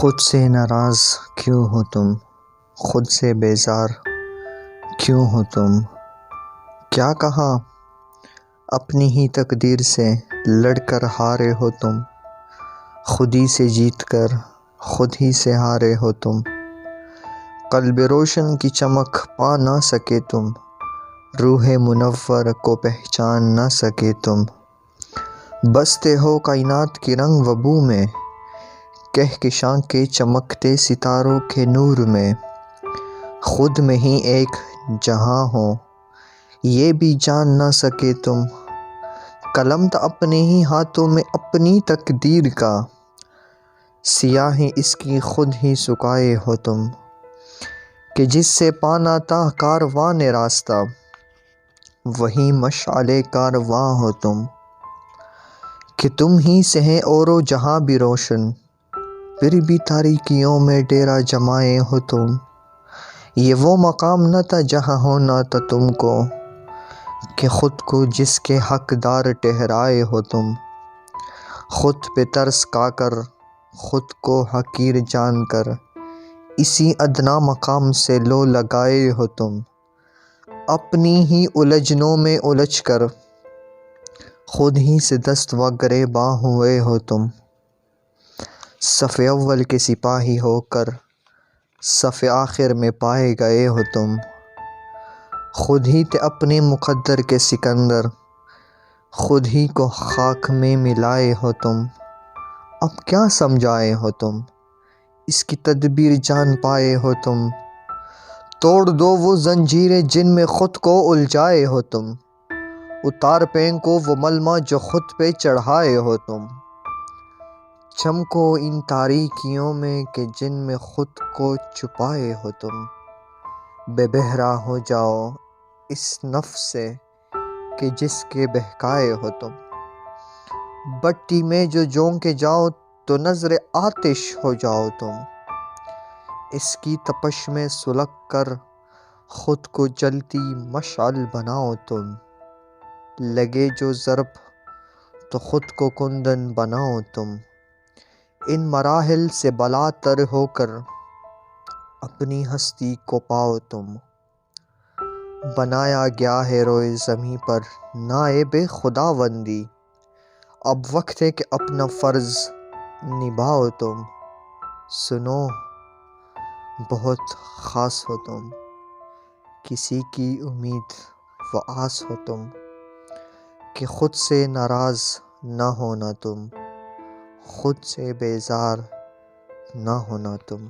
خود سے ناراض کیوں ہو تم، خود سے بیزار کیوں ہو تم؟ کیا کہا اپنی ہی تقدیر سے لڑ کر ہارے ہو تم، خود ہی سے جیت کر خود ہی سے ہارے ہو تم۔ قلب روشن کی چمک پا نہ سکے تم، روح منور کو پہچان نہ سکے تم۔ بستے ہو کائنات کی رنگ و بو میں، کہکشاں کے چمکتے ستاروں کے نور میں۔ خود میں ہی ایک جہاں ہو یہ بھی جان نہ سکے تم۔ قلم تھا اپنے ہی ہاتھوں میں اپنی تقدیر کا، سیاہی اس کی خود ہی سکھائے ہو تم۔ کہ جس سے پانا تھا کاروان راستہ، وہی مشعل کارواں ہو تم۔ کہ تم ہی سے ہے اور و جہاں بھی روشن، پھر بھی تاریکیوں میں ڈیرا جمائے ہو تم۔ یہ وہ مقام نہ تھا جہاں ہونا تھا تم کو، کہ خود کو جس کے حقدار ٹھہرائے ہو تم۔ خود پہ ترس کھا کر خود کو حقیر جان کر، اسی ادنیٰ مقام سے لو لگائے ہو تم۔ اپنی ہی الجھنوں میں الجھ کر خود ہی سے دست و گریباں ہوئے ہو تم۔ صف اول کے سپاہی ہو کر صف آخر میں پائے گئے ہو تم۔ خود ہی تھے اپنے مقدر کے سکندر، خود ہی کو خاک میں ملائے ہو تم۔ اب کیا سمجھائے ہو تم، اس کی تدبیر جان پائے ہو تم۔ توڑ دو وہ زنجیریں جن میں خود کو الجھائے ہو تم، اتار پھینکو وہ ملمہ جو خود پہ چڑھائے ہو تم۔ چمکو ان تاریکیوں میں کہ جن میں خود کو چھپائے ہو تم۔ بے بہرا ہو جاؤ اس نفس سے کہ جس کے بہکائے ہو تم۔ بھٹی میں جو جھونکے جاؤ تو نذر آتش ہو جاؤ تم۔ اس کی تپش میں سلگ کر خود کو جلتی مشعل بناؤ تم۔ لگے جو ضرب تو خود کو کندن بناؤ تم۔ ان مراحل سے بالا تر ہو کر اپنی ہستی کو پاؤ تم۔ بنایا گیا ہے روئے زمیں پر نائب خداوندی، اب وقت ہے کہ اپنا فرض نبھاؤ تم۔ سنو بہت خاص ہو تم، کسی کی امید و آس ہو تم۔ کہ خود سے ناراض نہ ہونا تم، خود سے بیزار نہ ہونا تم۔